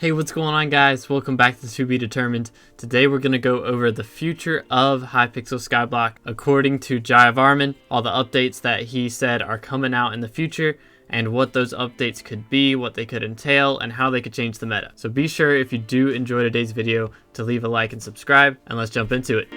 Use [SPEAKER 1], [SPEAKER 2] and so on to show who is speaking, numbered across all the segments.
[SPEAKER 1] Hey, what's going on, guys? Welcome back to Be Determined. Today we're going to go over the future of Hypixel SkyBlock according to Jaya Varman, all the updates that he said are coming out in the future, and what those updates could be, what they could entail, and how they could change the meta. So be sure, if you do enjoy today's video, to leave a like and subscribe, and let's jump into it.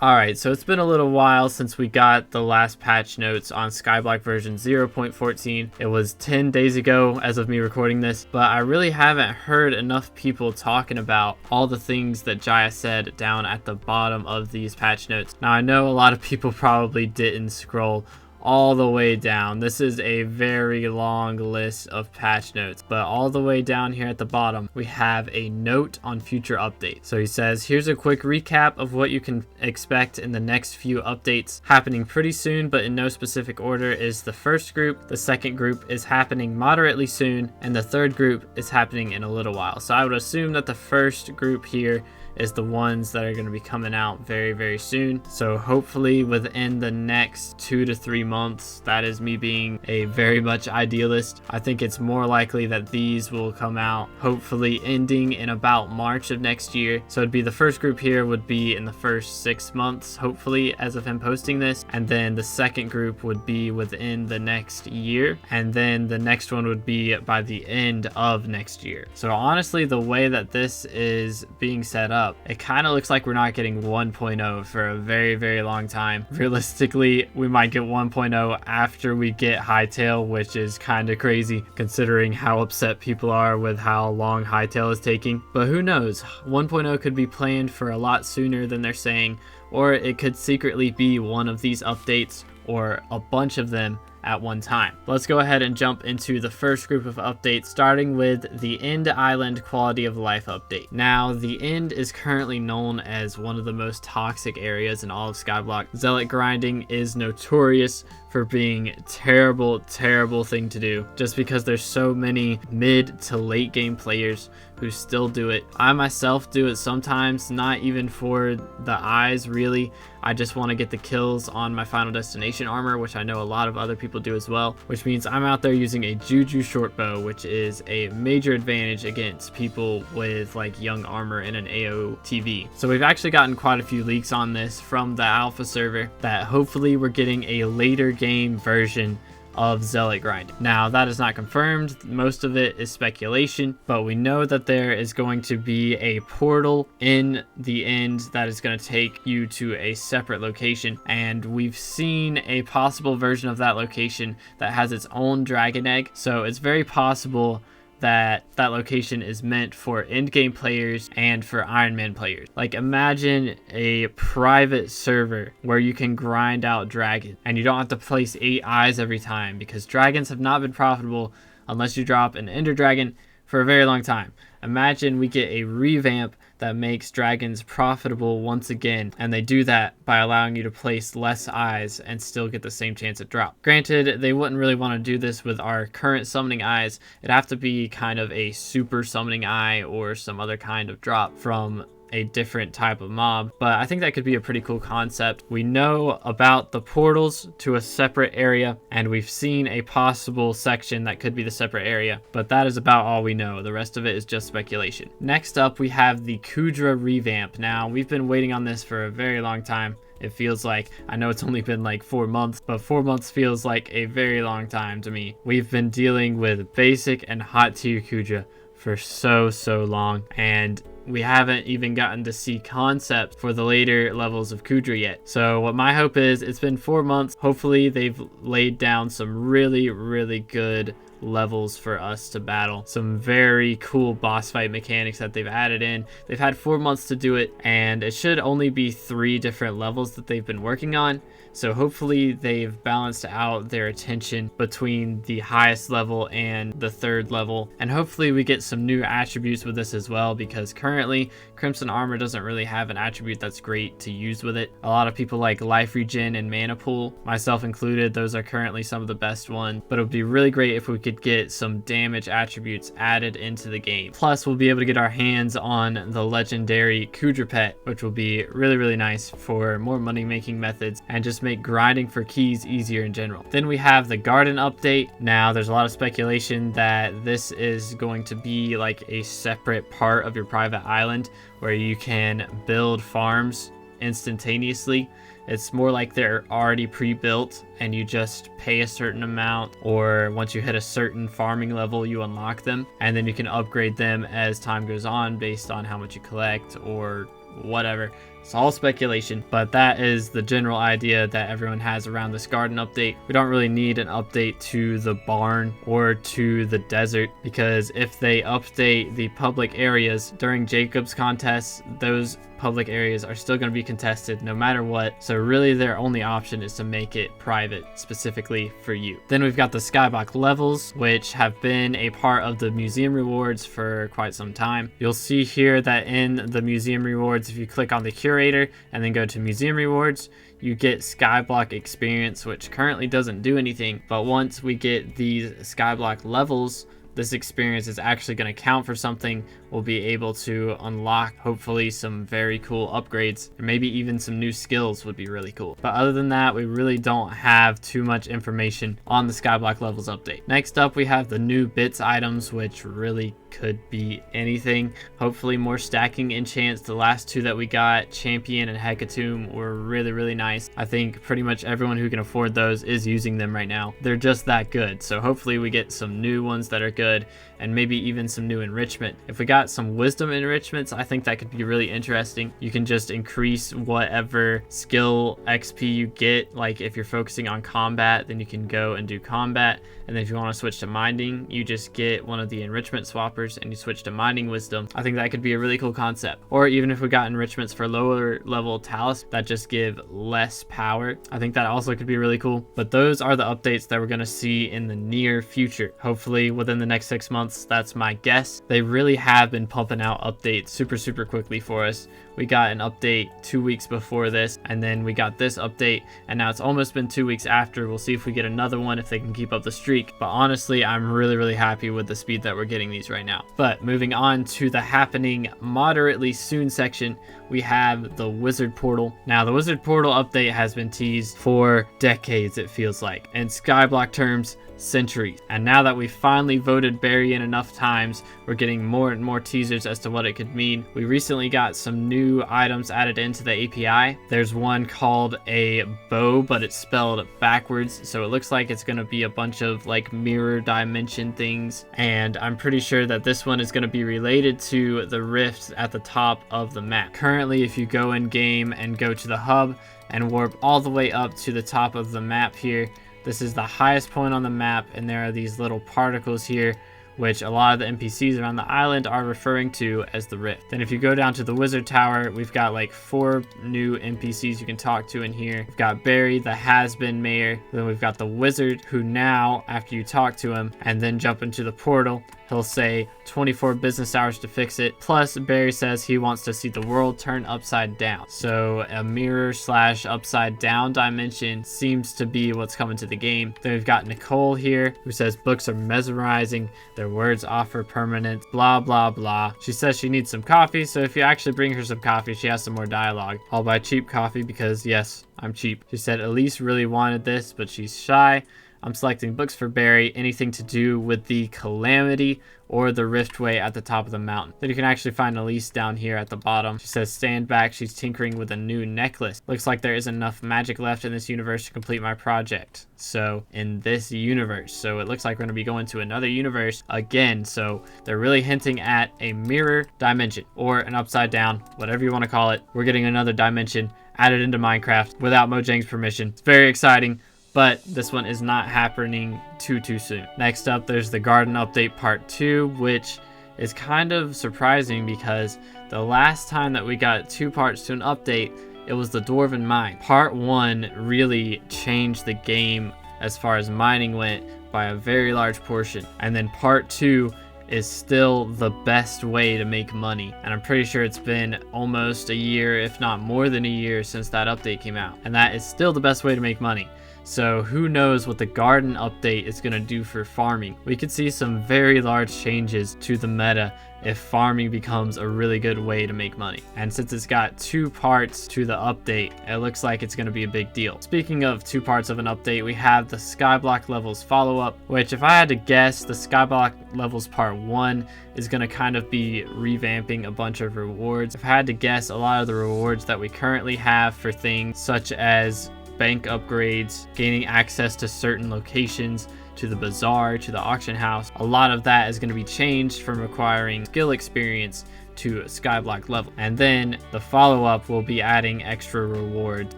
[SPEAKER 1] Alright, so it's been a little while since we got the last patch notes on SkyBlock version 0.14. It was 10 days ago as of me recording this, but I really haven't heard enough people talking about all the things that Jaya said down at the bottom of these patch notes. Now, I know a lot of people probably didn't scroll all the way down. This is a very long list of patch notes, but all the way down here at the bottom we have a note on future updates. So he says, here's a quick recap of what you can expect in the next few updates happening pretty soon, but in no specific order. Is the first group, the second group is happening moderately soon, and the third group is happening in a little while. So I would assume that the first group here is the ones that are going to be coming out very soon. So hopefully within the next 2 to 3 months. That is me being a very much idealist. I think it's more likely that these will come out hopefully ending in about March of next year. So it'd be the first group here would be in the first 6 months, hopefully, as of him posting this, and then the second group would be within the next year, and then the next one would be by the end of next year. So honestly, the way that this is being set up, it kind of looks like we're not getting 1.0 for a very long time. Realistically, we might get 1.0 after we get Hightail, which is kind of crazy considering how upset people are with how long Hightail is taking. But who knows, 1.0 could be planned for a lot sooner than they're saying, or it could secretly be one of these updates or a bunch of them at one time. Let's go ahead and jump into the first group of updates, starting with the End Island quality of life update. Now, the End is currently known as one of the most toxic areas in all of Skyblock. Zealot grinding is notorious for being terrible thing to do, just because there's so many mid to late game players who still do it. I myself do it sometimes, not even for the eyes really. I just want to get the kills on my final destination armor, which I know a lot of other people do as well, which means I'm out there using a Juju short bow, which is a major advantage against people with like young armor and an AOTV. So we've actually gotten quite a few leaks on this from the alpha server that hopefully we're getting a later game version of Zellygrind. Now, that is not confirmed. Most of it is speculation, but we know that there is going to be a portal in the End that is going to take you to a separate location, and we've seen a possible version of that location that has its own dragon egg. So it's very possible that that location is meant for end-game players and for Iron Man players. Like, imagine a private server where you can grind out dragons and you don't have to place 8 eyes every time, because dragons have not been profitable unless you drop an Ender Dragon for a very long time. Imagine we get a revamp that makes dragons profitable once again, and they do that by allowing you to place less eyes and still get the same chance at drop. Granted, they wouldn't really want to do this with our current summoning eyes. It'd have to be kind of a super summoning eye or some other kind of drop from a different type of mob, but I think that could be a pretty cool concept. We know about the portals to a separate area, and we've seen a possible section that could be the separate area, but that is about all we know. The rest of it is just speculation. Next up, we have the Kudra revamp. Now, we've been waiting on this for a very long time. It feels like, I know it's only been like 4 months, but 4 months feels like a very long time to me. We've been dealing with basic and hot tier Kudra for so long, and we haven't even gotten to see concept for the later levels of Kudra yet. So what my hope is, it's been 4 months. Hopefully they've laid down some really good levels for us to battle. Some very cool boss fight mechanics that they've added in. They've had 4 months to do it, and it should only be 3 different levels that they've been working on. So hopefully they've balanced out their attention between the highest level and the third level. And hopefully we get some new attributes with this as well, because currently Crimson Armor doesn't really have an attribute that's great to use with it. A lot of people like Life Regen and Mana Pool, myself included. Those are currently some of the best ones, but it would be really great if we could could get some damage attributes added into the game. Plus, we'll be able to get our hands on the legendary Kudra pet, which will be really, really nice for more money making methods and just make grinding for keys easier in general. Then we have the garden update. Now, there's a lot of speculation that this is going to be like a separate part of your private island where you can build farms instantaneously. It's more like they're already pre-built and you just pay a certain amount, or once you hit a certain farming level you unlock them, and then you can upgrade them as time goes on based on how much you collect or whatever. It's all speculation, but that is the general idea that everyone has around this garden update. We don't really need an update to the barn or to the desert, because if they update the public areas during Jacob's contests, those public areas are still going to be contested no matter what. So really their only option is to make it private specifically for you. Then we've got the SkyBlock levels, which have been a part of the museum rewards for quite some time. You'll see here that in the museum rewards, if you click on the curator and then go to museum rewards, you get SkyBlock experience, which currently doesn't do anything. But once we get these SkyBlock levels, this experience is actually going to count for something. We'll be able to unlock hopefully some very cool upgrades, or maybe even some new skills would be really cool. But other than that, we really don't have too much information on the SkyBlock levels update. Next up, we have the new bits items, which really could be anything. Hopefully more stacking enchants. The last two that we got, Champion and Hecatomb, were really, really nice. I think pretty much everyone who can afford those is using them right now. They're just that good. So hopefully we get some new ones that are good, and maybe even some new enrichment. If we got some wisdom enrichments, I think that could be really interesting. You can just increase whatever skill XP you get. Like if you're focusing on combat, then you can go and do combat. And then if you want to switch to mining, you just get one of the enrichment swappers and you switch to mining wisdom. I think that could be a really cool concept. Or even if we got enrichments for lower level talus that just give less power, I think that also could be really cool. But those are the updates that we're going to see in the near future. Hopefully within the next 6 months. That's my guess. They really have been pumping out updates super quickly for us. We got an update 2 weeks before this, and then we got this update, and now it's almost been 2 weeks after. We'll see if we get another one, if they can keep up the streak. But honestly, I'm really happy with the speed that we're getting these right now. But moving on to the happening moderately soon section, we have the Wizard Portal. Now, the Wizard Portal update has been teased for decades, it feels like. In SkyBlock terms, centuries. And now that we finally voted Barry in enough times, we're getting more and more teasers as to what it could mean. We recently got some new items added into the API. There's one called a bow, but it's spelled backwards, so it looks like it's going to be a bunch of like mirror dimension things, and I'm pretty sure that this one is going to be related to the rifts at the top of the map. Currently, if you go in game and go to the hub and warp all the way up to the top of the map here, this is the highest point on the map, and there are these little particles here, which a lot of the NPCs around the island are referring to as the rift. Then if you go down to the wizard tower, we've got like 4 new NPCs you can talk to in here. We've got Barry, the has-been mayor. Then we've got the wizard, who now, after you talk to him and then jump into the portal, he'll say 24 business hours to fix it. Plus, Barry says he wants to see the world turn upside down. So a mirror / upside down dimension seems to be what's coming to the game. Then we've got Nicole here, who says books are mesmerizing, their words offer permanence, blah, blah, blah. She says she needs some coffee, so if you actually bring her some coffee, she has some more dialogue. I'll buy cheap coffee because, yes, I'm cheap. She said Elise really wanted this, but she's shy. I'm selecting books for Barry, anything to do with the Calamity or the Riftway at the top of the mountain. Then you can actually find Elise down here at the bottom. She says, stand back, she's tinkering with a new necklace. Looks like there isn't enough magic left in this universe to complete my project. So, in this universe. So it looks like we're going to be going to another universe again. So they're really hinting at a mirror dimension or an upside down, whatever you want to call it. We're getting another dimension added into Minecraft without Mojang's permission. It's very exciting. But this one is not happening too soon. Next up, there's the Garden Update Part 2, which is kind of surprising because the last time that we got 2 parts to an update, it was the Dwarven Mine. Part 1 really changed the game as far as mining went by a very large portion. And then Part 2 is still the best way to make money, and I'm pretty sure it's been almost a year, if not more than a year, since that update came out, and that is still the best way to make money. So who knows what the garden update is going to do for farming. We could see some very large changes to the meta if farming becomes a really good way to make money. And since it's got 2 parts to the update, it looks like it's going to be a big deal. Speaking of 2 parts of an update, we have the Skyblock levels follow-up, which if I had to guess, the Skyblock levels part 1 is going to kind of be revamping a bunch of rewards. If I had to guess, a lot of the rewards that we currently have for things such as bank upgrades, gaining access to certain locations, to the bazaar, to the auction house, a lot of that is going to be changed from requiring skill experience to a Skyblock level. And then the follow-up will be adding extra rewards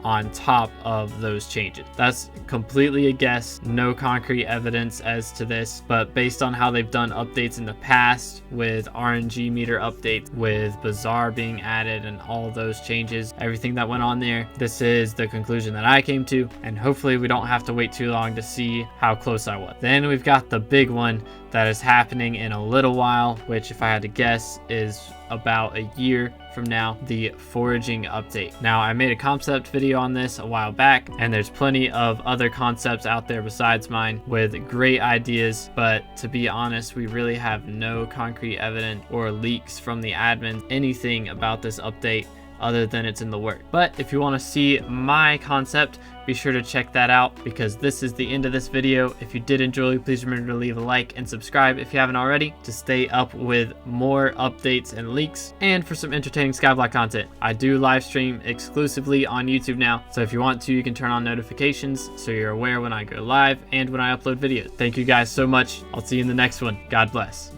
[SPEAKER 1] on top of those changes. That's completely a guess, no concrete evidence as to this, but based on how they've done updates in the past with RNG meter updates, with bazaar being added and all those changes, everything that went on there, this is the conclusion that I came to, and hopefully we don't have to wait too long to see how close I was. Then we've got the big one that is happening in a little while, which if I had to guess is about a year from now, the foraging update. Now, I made a concept video on this a while back, and there's plenty of other concepts out there besides mine with great ideas, but to be honest, we really have no concrete evidence or leaks from the admin, anything about this update other than it's in the work. But if you want to see my concept, be sure to check that out, because this is the end of this video. If you did enjoy, please remember to leave a like and subscribe if you haven't already to stay up with more updates and leaks and for some entertaining Skyblock content. I do live stream exclusively on YouTube now, so if you want to, you can turn on notifications so you're aware when I go live and when I upload videos. Thank you guys so much. I'll see you in the next one. God bless.